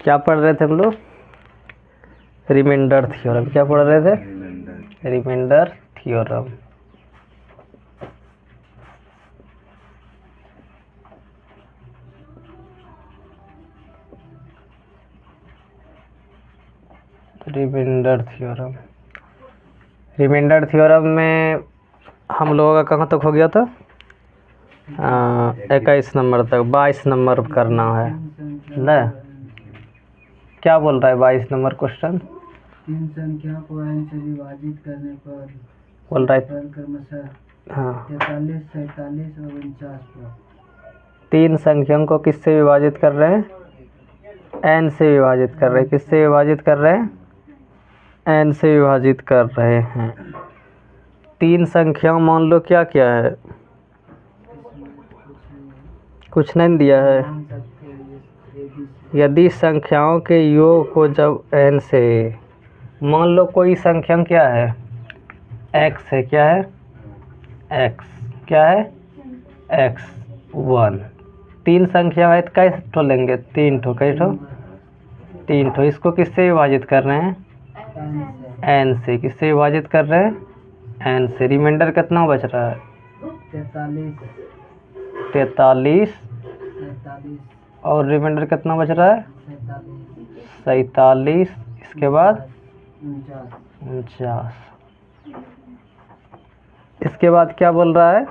क्या पढ़ रहे थे हम लोग? Remainder theorem. क्या पढ़ रहे थे? Remainder theorem. Remainder theorem. Remainder theorem में हम लोगों का कहाँ तक हो गया था? 21 नंबर तक। 22 नंबर करना है ना? क्या बोल रहा है 22 नंबर क्वेश्चन? तीन संख्या को n से विभाजित करने पर बोल रहा है क्रमशः हाँ 43, 47 और 49 पर। तीन संख्याओं को किससे विभाजित कर रहे हैं? n से विभाजित कर रहे हैं। किससे विभाजित कर रहे हैं? n से विभाजित कर रहे हैं। तीन संख्याओं मान लो क्या क्या है? कुछ नहीं दिया है। यदि संख्याओं के योग को जब n से, मान लो कोई संख्या क्या है? x है। क्या है? x। क्या है? x 1। तीन संख्या है तो कैसे ठो लेंगे? तीन ठो। कई ठो? तीन ठो। इसको किससे विभाजित कर रहे हैं? n से। किससे विभाजित कर रहे हैं? n से। रिमाइंडर कितना बच रहा है? 43। और रिमाइंडर कितना बच रहा है? 47। इसके बाद 49। इसके बाद क्या बोल रहा है?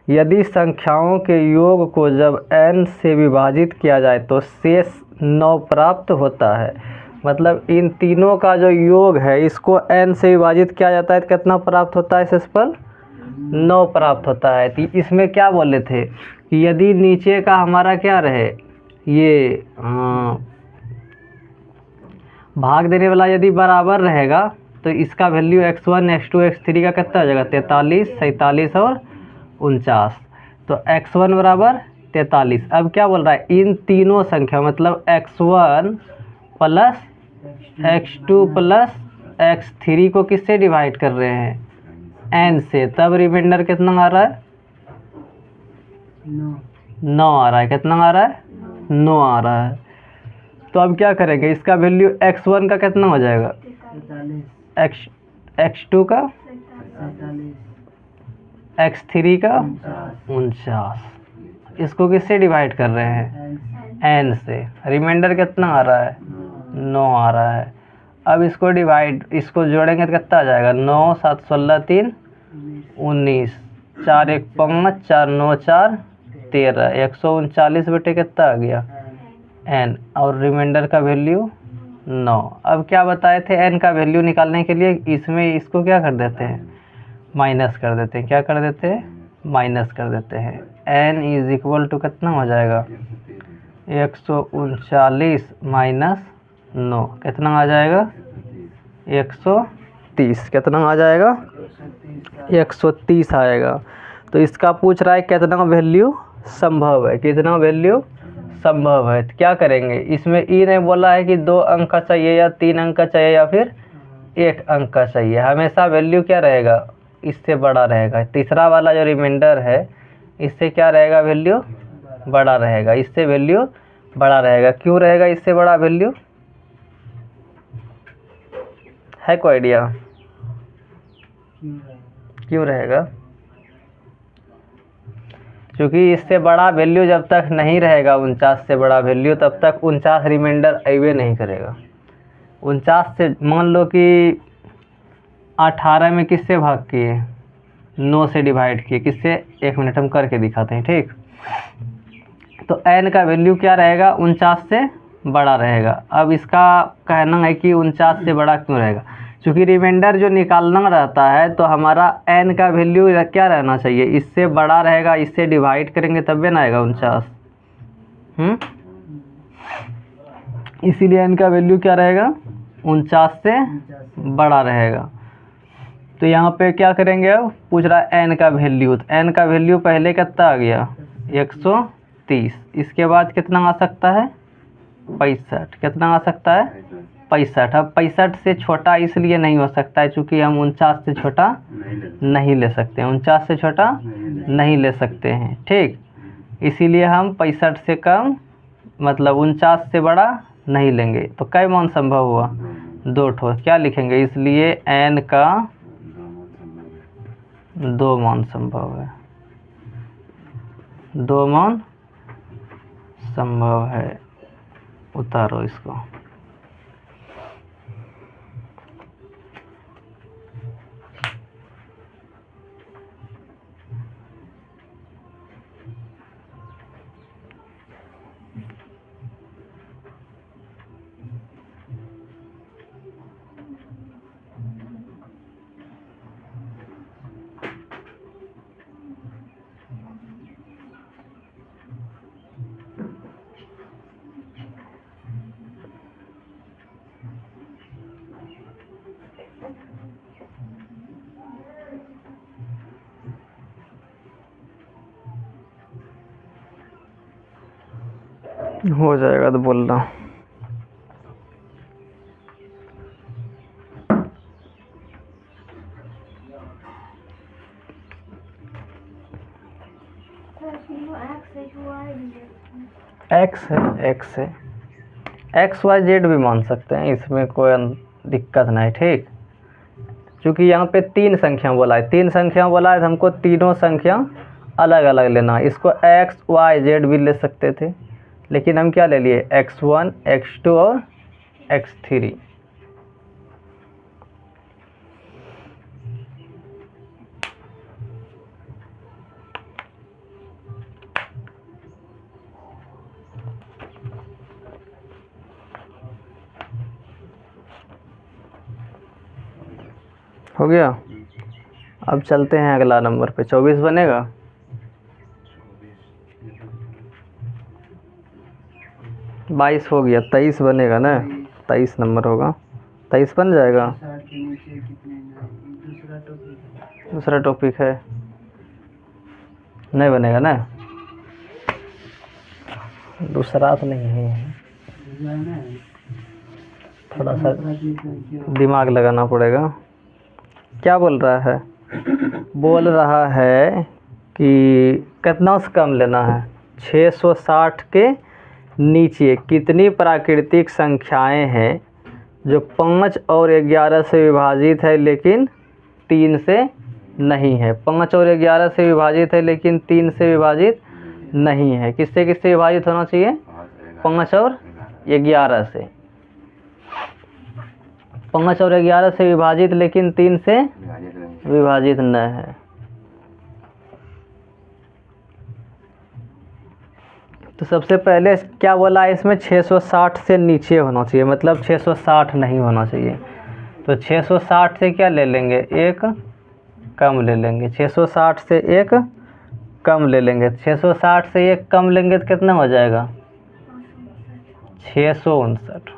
यदि संख्याओं के योग को जब n से विभाजित किया जाए तो शेष 9 प्राप्त होता है। मतलब इन तीनों का जो योग है इसको n से विभाजित किया जाता है तो कितना प्राप्त होता है? शेषफल 9 प्राप्त होता है। तो इसमें क्या बोले थे कि यदि नीचे का हमारा क्या रहे, ये भाग देने वाला यदि बराबर रहेगा तो इसका वैल्यू x1, x2, x3 का कितना हो जाएगा? 43, 47 और 49। तो x1 बराबर 43। अब क्या बोल रहा है? इन तीनों संख्या मतलब x1 plus x2 plus x3 को किससे डिवाइड कर रहे हैं? n से। तब रिमाइंडर कितना आ रहा है? 9 आ रहा है। कितना आ रहा है? 9 आ रहा है। तो अब क्या करेंगे? इसका वैल्यू x1 का कितना हो जाएगा? x2 का, x3 का 49। इसको किससे डिवाइड कर रहे हैं? n से। रिमाइंडर कितना आ रहा है? 9 आ रहा है। अब इसको डिवाइड, इसको जोड़ेंगे तो कितना आ जाएगा? 9 7 16 3 19, 4 1 5, 4 9 4 13, 139 बटे कितना आ गया? n। और रिमाइंडर का वैल्यू 9। अब क्या बताए थे? n का वैल्यू निकालने के लिए इसमें इसको क्या कर देते हैं? माइनस कर देते हैं। क्या कर देते हैं? माइनस कर देते हैं। n इज इक्वल टू कितना हो जाएगा? 139 माइनस 9 कितना आ जाएगा? 130। कितना आ जाएगा? 130 आएगा। तो इसका पूछ रहा है कितना वैल्यू संभव है? कितना वैल्यू संभव है? तो क्या करेंगे? इसमें ई ने बोला है कि 2 अंक का चाहिए या 3 अंक का चाहिए या फिर 1 अंक का चाहिए। हमेशा वैल्यू क्या रहेगा? इससे बड़ा रहेगा। तीसरा वाला जो रिमाइंडर है इससे क्या रहेगा? वैल्यू बड़ा रहेगा। इससे वैल्यू बड़ा रहेगा। क्यों रहेगा इससे बड़ा वैल्यू? है कोई आइडिया क्यों रहेगा? क्योंकि इससे बड़ा वैल्यू जब तक नहीं रहेगा 49 से बड़ा वैल्यू तब तक 49 रिमाइंडर अवे नहीं करेगा। 49 से मान लो कि 18 में किससे भाग किए? 9 से डिवाइड किए। किससे? 1 मिनट हम करके दिखाते हैं। ठीक। तो n का वैल्यू क्या रहेगा? 49 से बड़ा रहेगा। अब इसका कहना है कि 49 से बड़ा क्यों रहेगा? क्योंकि रिमाइंडर जो निकालना रहता है तो हमारा n का वैल्यू क्या रहना चाहिए? इससे बड़ा रहेगा। इससे डिवाइड करेंगे तब भी ना आएगा 49। इसीलिए n का वैल्यू क्या रहेगा? 49 से बड़ा रहेगा। तो यहाँ पे क्या करेंगे? अब पूछ रहा है n का वैल्यू। तो n का वैल्यू पहले कितना आ गया? 130। इसके बाद कितना आ सकता है? 65। कितना आ सकता है? 65। अब 65 से छोटा इसलिए नहीं हो सकता है क्योंकि हम 49 से छोटा नहीं ले सकते हैं। 49 से छोटा नहीं ले सकते हैं। ठीक। इसीलिए हम 65 से कम मतलब 49 से बड़ा नहीं लेंगे तो कई मान संभव हुआ, 2 ठो। क्या लिखेंगे, इसलिए n का 2 मान संभव है, 2 मान संभव है। उतारो इसको। हो जाएगा तो बोल रहा हूँ। एक्स है, एक्स है, एक्स वाई जेड भी मान सकते हैं, इसमें कोई दिक्कत नहीं। ठीक, क्योंकि यहाँ पे 3 संख्या बोला है, 3 संख्या बोला है तो हमको तीनों संख्या अलग अलग लेना है। इसको एक्स वाई जेड भी ले सकते थे, लेकिन हम क्या ले लिए, x1 x2 और x3। हो गया। अब चलते हैं अगला नंबर पे। 24 बनेगा, 22 हो गया, 23 बनेगा ना, 23 नंबर होगा, 23 बन जाएगा। 60 के नीचे कितने हैं? दूसरा टॉपिक दूसरा टॉपिक है, नहीं बनेगा ना, दूसरा तो नहीं है, है। थोड़ा सा दिमाग लगाना पड़ेगा। क्या बोल रहा है, बोल रहा है कि कितना से कम लेना है, 660 के नीचे कितनी प्राकृतिक संख्याएं हैं जो 5 और 11 से विभाजित है लेकिन 3 से नहीं है। 5 और 11 से विभाजित है लेकिन 3 से विभाजित नहीं है। किससे किससे विभाजित होना चाहिए, 5 और 11 से। 5 और 11 से विभाजित लेकिन 3 से विभाजित न है। तो सबसे पहले क्या बोला है इसमें, 660 से नीचे होना चाहिए, मतलब 660 नहीं होना चाहिए। तो 660 से क्या ले लेंगे, एक कम ले लेंगे, 660 से एक कम ले लेंगे। 660 से एक कम लेंगे तो कितना हो जाएगा, 659।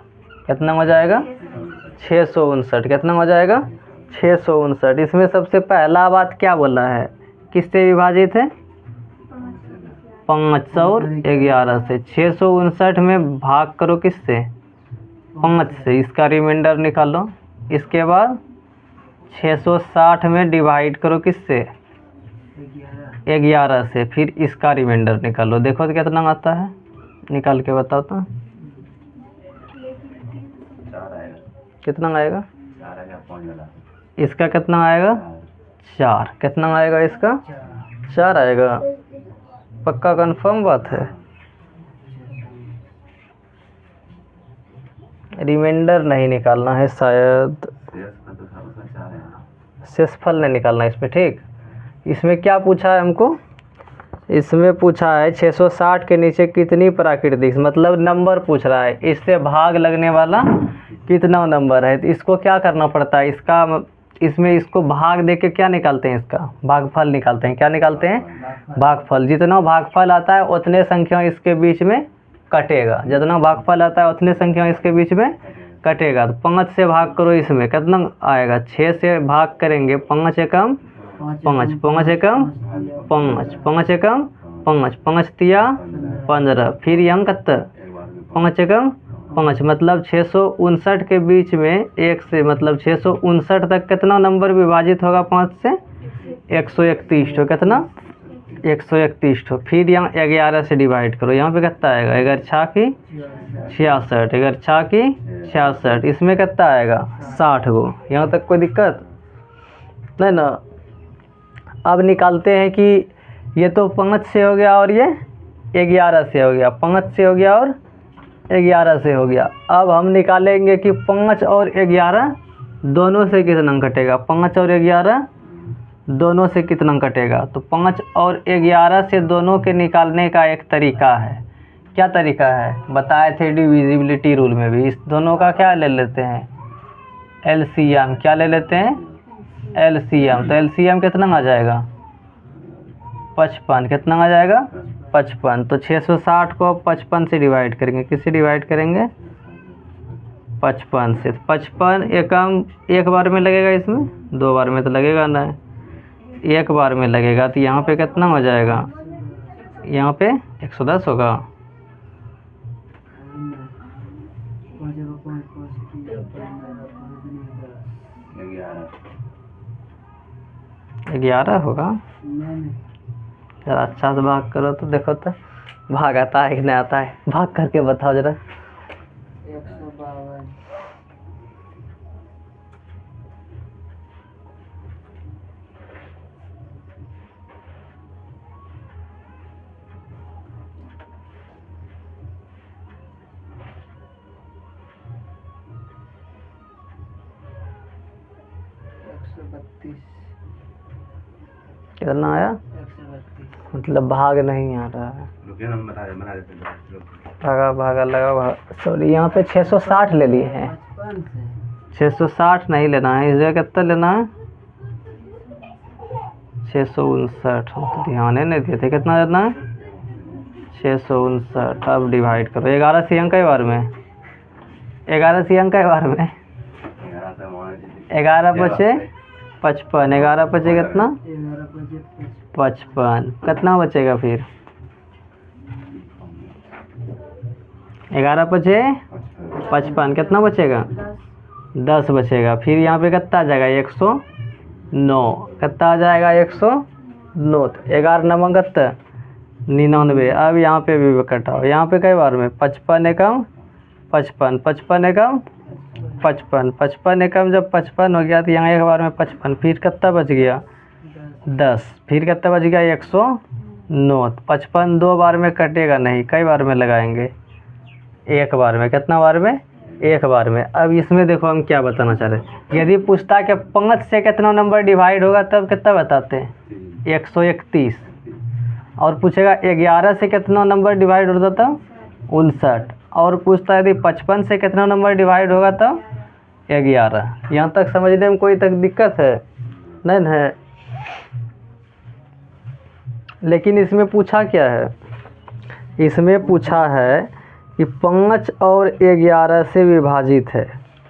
कितना हो जाएगा, 659। कितना हो जाएगा, 659। इसमें सबसे पहला बात क्या बोला है, किससे विभाजित है, 5 और 11 से। 659 में भाग करो किससे, 5 से, इसका रिमाइंडर निकालो। इसके बाद 660 में डिवाइड करो किससे, 11 से, फिर इसका रिमाइंडर निकालो। देखो तो कितना आता है, निकाल के बताओ तो कितना आएगा, इसका कितना आएगा, 4। कितना आएगा इसका, 4 आएगा। पक्का कंफर्म बात है। रिमाइंडर नहीं निकालना है शायद, शेषफल नहीं निकालना है इसमें। ठीक, इसमें क्या पूछा है हमको, इसमें पूछा है 660 के नीचे कितनी प्राकृतिक, मतलब नंबर पूछ रहा है, इससे भाग लगने वाला कितना नंबर है। तो इसको क्या करना पड़ता है, इसका इसमें इसको भाग देके क्या निकालते हैं, इसका भागफल निकालते हैं। क्या निकालते हैं, भागफल। जितना भागफल आता है उतने संख्या इसके बीच में कटेगा, जितना भागफल आता है उतने संख्या इसके बीच में कटेगा। तो 5 से भाग करो, इसमें कितना आएगा, 6 से भाग करेंगे, 5 एकम 5, 5 एकम 5, 5 एकम 5, 5 तिया 15, फिर यहाँ कितना, 5 एकम 5, मतलब 659 के बीच में 1 से, मतलब 659 तक कितना नंबर विभाजित होगा 5 से, 131। तो कितना, 131 ठो। फिर यहाँ 11 से डिवाइड करो, यहाँ पे कितना आएगा? 11 छः की 66, 11 छः की 66, इसमें कितना आएगा? 60 गो। यहाँ तक कोई दिक्कत नहीं ना? अब निकालते हैं कि ये तो 5 से हो गया और ये 11 से हो गया, 5 से हो गया और 11 से हो गया। अब हम निकालेंगे कि 5 और 11 दोनों से कितना कटेगा? 5 और 11 दोनों से कितना कटेगा? तो 5 और 11 से दोनों के निकालने का एक तरीका है। क्या तरीका है? बताए थे डिविजिबिलिटी रूल में भी। इस दोनों का क्या ले लेते हैं? एलसीएम। क्या ले लेते हैं? एलसीएम। तो एलसीएम कितना आ जाएगा? 55। कितना आ जाएगा? 55। तो 660 को 55 से डिवाइड करेंगे। किससे डिवाइड करेंगे? 55 से। 55 एकम एक बार में लगेगा, इसमें 2 बार में तो लगेगा ना, एक बार में लगेगा। तो यहाँ पे कितना हो जाएगा? यहाँ पे 110 होगा। 11 होगा। जरा अच्छा से भाग करो तो देखो तो भाग आता है कि नहीं आता है। भाग करके बताओ जरा। 152। 132। कितना आया? 132। मतलब भाग नहीं आ रहा है। बना देते हैं। भागा भागा लगा भागा। सॉरी, यहाँ पे 660 ले लिए हैं। 55 से 660 नहीं लेना है, इस जगह कितना लेना है? 659। हम तो ध्यान ही नहीं दिए थे। कितना लेना है? 659। अब डिवाइड करो। 11 सी अंक है बार में, 11 सी अंक है बार में। 11 बचे 55, 11 बचे कितना? 11 बजे 55। कितना बचेगा फिर? 11 बचे 55, कितना बचेगा? 10 बचेगा। फिर यहाँ पे कितना आ जाएगा? 109। कितना आ जाएगा? 109। 11 नंबर कितना? 99। अब यहाँ पे भी कटाओ। यहाँ पे कई बार में? 55 एकम 55, 55 एकम 55, 55 एकम जब 55 हो गया तो यहाँ एक बार में 55। फिर कितना बच गया? 10। फिर कितना बच गया? 109। 55 2 बार में कटेगा नहीं, कई बार में लगाएंगे? एक बार में। कितना बार में? एक बार में। अब इसमें देखो हम क्या बताना चाह रहे हैं। यदि पूछता है कि 5 से कितना नंबर डिवाइड होगा तब कितना बताते हैं? 131। और पूछेगा 11 से कितना नंबर डिवाइड होता था? 59। और पूछता है यदि 55 से कितना नंबर डिवाइड होगा तब? 11। यहाँ तक समझने में कोई तक दिक्कत है? नहीं है। लेकिन इसमें पूछा क्या है? इसमें पूछा है कि 5 और 11 से विभाजित है।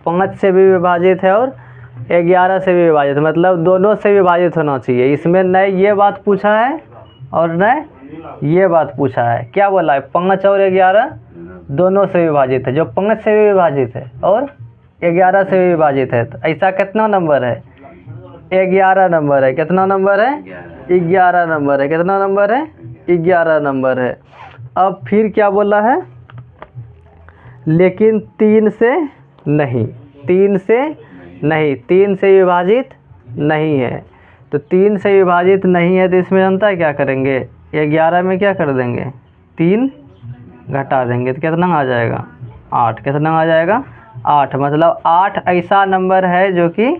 5 से भी विभाजित है और 11 से भी विभाजित है, मतलब दोनों से विभाजित होना चाहिए। इसमें न ये बात पूछा है और न ये बात पूछा है। क्या बोला है? 5 और 11 दोनों से विभाजित है। जो 5 से भी विभाजित है और 11 से भी विभाजित है, तो ऐसा कितना नंबर है? 11 नंबर है। कितना नंबर है? 11 नंबर है। कितना नंबर है? 11 नंबर है। अब फिर क्या बोला है? लेकिन 3 से नहीं, 3 से नहीं, 3 से विभाजित नहीं है। तो 3 से विभाजित नहीं है तो इसमें जनता है क्या करेंगे? 11 में क्या कर देंगे? 3 घटा देंगे तो कितना आ जाएगा? 8। कितना आ जाएगा? 8। मतलब 8 ऐसा नंबर है जो कि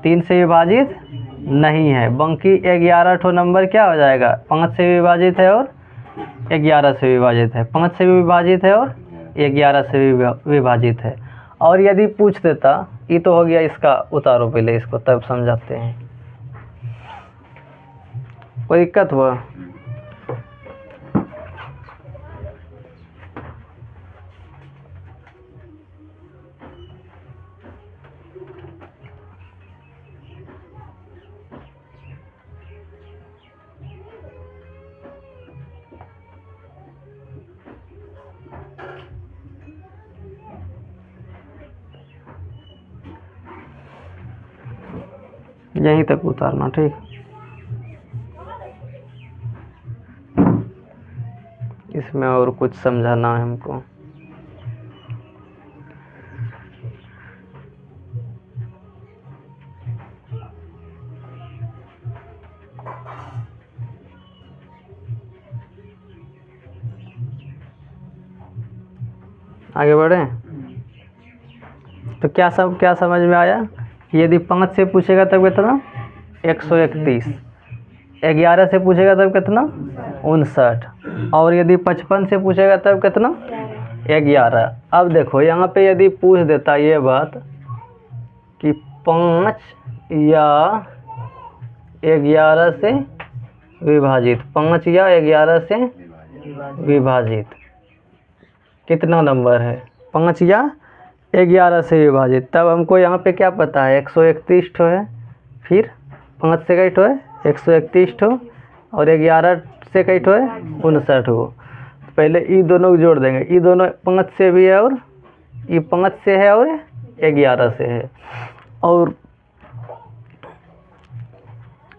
3 से विभाजित नहीं है। बाकी 11 ठो नंबर क्या हो जाएगा? 5 से विभाजित है और 11 से विभाजित है, 5 से भी विभाजित है और 11 से भी विभाजित है। और यदि पूछ देता, ये तो हो गया इसका, उतारो पहले इसको तब समझाते हैं। कोई दिक्कत हुआ? यहीं तक उतारना, ठीक। इसमें और कुछ समझाना है हमको। आगे बढ़े तो क्या समझ में आया? यदि 5 से पूछेगा तब कितना 131, 11 से पूछेगा तब कितना 59, और यदि 55 से पूछेगा तब कितना 11। अब देखो यहाँ पे यदि पूछ देता ये बात कि 5 या 11 से विभाजित, 5 या 11 से विभाजित कितना नंबर है, 5 या 11 से विभाजित, तब हमको यहाँ पे क्या पता है 131 ठो है, फिर 5 से कई ठो है 131 ठो, और 11 से कई ठो है 59 ठो। पहले ये दोनों को जोड़ देंगे, ये दोनों 5 से भी है और ये 5 से है और 11 से है,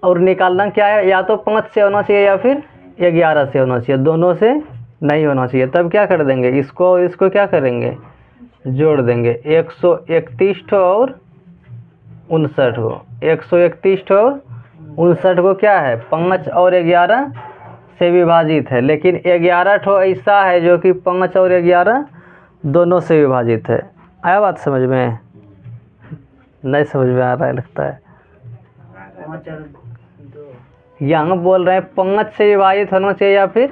और निकालना क्या है, या तो 5 से होना चाहिए या फिर 11 से होना चाहिए, दोनों से नहीं होना चाहिए। तब क्या कर देंगे, इसको और इसको क्या करेंगे जोड़ देंगे, 131 ठो और 59 ठो, 131 ठो और 59 को क्या है 5 और 11 से विभाजित है, लेकिन 11 ठो ऐसा है जो कि 5 और 11 दोनों से विभाजित है। आया बात समझ में? नहीं समझ में आ रहा है लगता है। 5 और 2 यहाँ बोल रहे हैं 5 से विभाजित होना चाहिए या फिर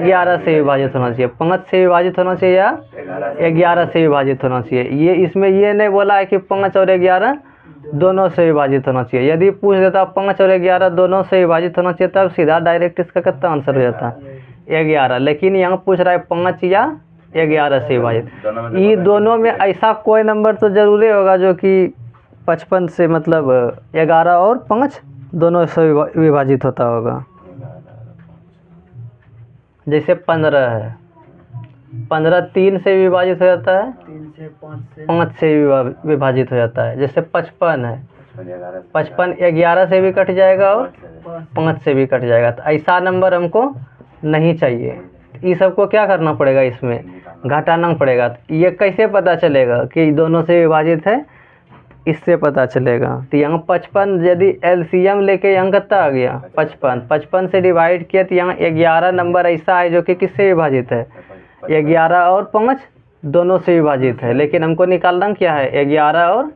11 से विभाजित होना चाहिए, 5 से विभाजित होना चाहिए या 11 से विभाजित होना चाहिए। ये इसमें ये नहीं बोला है कि 5 और 11 दोनों से विभाजित होना चाहिए। यदि पूछ देता 5 और 11 दोनों से विभाजित होना चाहिए तब सीधा डायरेक्ट इसका कितना आंसर हो जाता 11, लेकिन यहाँ पूछ रहा है 5 या 11 से विभाजित। ये दोनों में ऐसा कोई नंबर तो जरूरी होगा जो कि 55 से मतलब 11 और 5 दोनों से विभाजित होता होगा। जैसे 15 है, 15 3 से विभाजित हो जाता है, 3 से 5 से विभाजित हो जाता है। जैसे 55 है, 55 11 से भी कट जाएगा और 5 से भी कट जाएगा। तो ऐसा नंबर हमको नहीं चाहिए। ये सबको क्या करना पड़ेगा, इसमें घटाना पड़ेगा। ये कैसे पता चलेगा कि दोनों से विभाजित है, इससे पता चलेगा। तो यहाँ 55 यदि एलसीएम लेके यहाँ कितना आ गया 55 से डिवाइड किया तो यहाँ 11 नंबर ऐसा है जो कि किससे विभाजित है 11 और 5 दोनों से विभाजित है, लेकिन हमको निकालना क्या है 11 और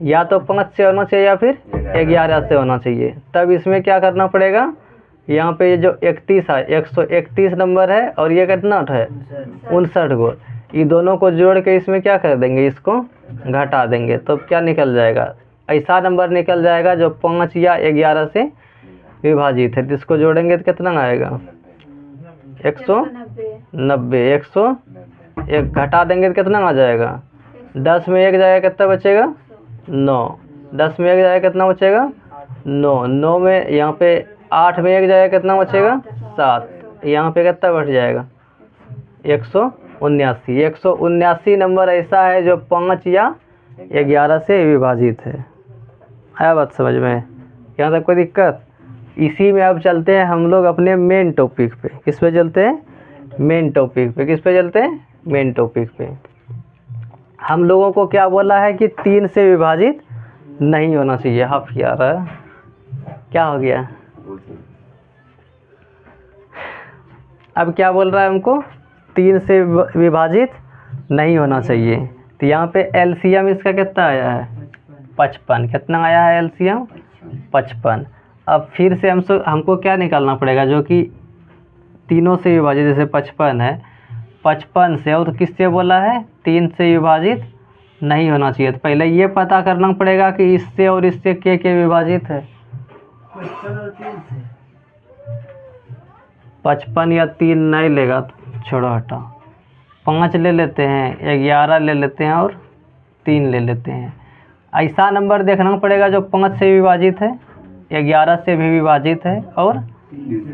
या तो 5 से होना चाहिए या फिर 11 से होना चाहिए। तब इसमें क्या करना पड़ेगा, यहाँ पे जो 31 है 131 नंबर है और ये कितना है 59 को, ये दोनों को जोड़ के इसमें क्या कर देंगे, इसको घटा देंगे तो क्या निकल जाएगा, ऐसा नंबर निकल जाएगा जो 5 या 11 से विभाजित है। जिसको जोड़ेंगे तो कितना आएगा 190, 101 घटा देंगे तो कितना आ जाएगा 10 में 1 जाएगा कितना बचेगा 9, 10 में 1 जाएगा कितना बचेगा 9, 9 में यहाँ पे 8 में 1 जाएगा कितना बचेगा 7, यहाँ पे कितना बढ़ जाएगा 179। 179 नंबर ऐसा है जो 5 या 11 से विभाजित है। आया बात समझ में? यहाँ तक कोई दिक्कत? इसी में अब चलते हैं हम लोग अपने मेन टॉपिक पे। किस पे चलते हैं? मेन टॉपिक पे। किस पे चलते हैं? मेन टॉपिक पे। हम लोगों को क्या बोला है कि 3 से विभाजित नहीं होना चाहिए। हाफ यार क्या हो गया? अब क्या बोल रहा है हमको, 3 से विभाजित नहीं होना चाहिए। तो यहाँ पे एलसीएम इसका कितना आया है 55। कितना आया है एलसीएम 55। अब फिर से हमको क्या निकालना पड़ेगा जो कि तीनों से विभाजित, जैसे 55 है 55 से, और तो किससे बोला है 3 से विभाजित नहीं होना चाहिए। तो पहले ये पता करना पड़ेगा कि इससे और इससे के विभाजित है। 55 या 3 नहीं लेगा, छोड़ो हटा, 5 ले लेते हैं, 11 ले लेते हैं और 3 ले लेते हैं। ऐसा नंबर देखना पड़ेगा जो 5 से विभाजित है, 11 से भी विभाजित है और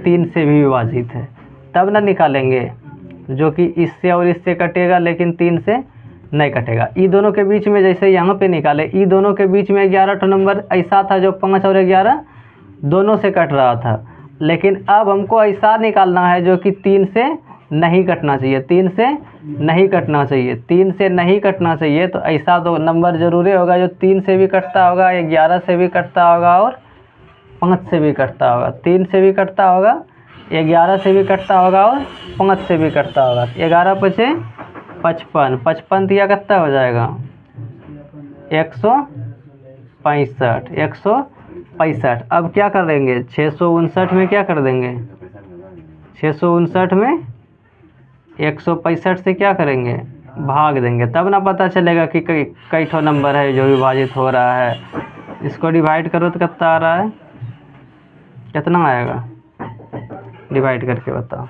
3 से भी विभाजित है, तब ना निकालेंगे जो कि इससे और इससे कटेगा लेकिन 3 से नहीं कटेगा। ई दोनों के बीच में जैसे यहाँ पे निकाले, ई दोनों के बीच में 11 नंबर ऐसा था जो 5 और 11 दोनों से कट रहा था। लेकिन अब हमको ऐसा निकालना है जो कि 3 से नहीं कटना चाहिए, 3 से नहीं कटना चाहिए, 3 से नहीं कटना चाहिए। तो ऐसा तो नंबर ज़रूरी होगा जो 3 से भी कटता होगा, 11 से भी कटता होगा और 5 से भी कटता होगा। 3 से भी कटता होगा, 11 से भी कटता होगा और 5 से भी कटता होगा। 11 पचे 55, 55 दिया कितना हो जाएगा 165, 165। अब क्या करेंगे 659 में क्या कर देंगे, 659 में 165 से क्या करेंगे भाग देंगे, तब ना पता चलेगा कि कई ठो नंबर है जो विभाजित हो रहा है। इसको डिवाइड करो तो कितना आ रहा है, कितना आएगा डिवाइड करके बताओ।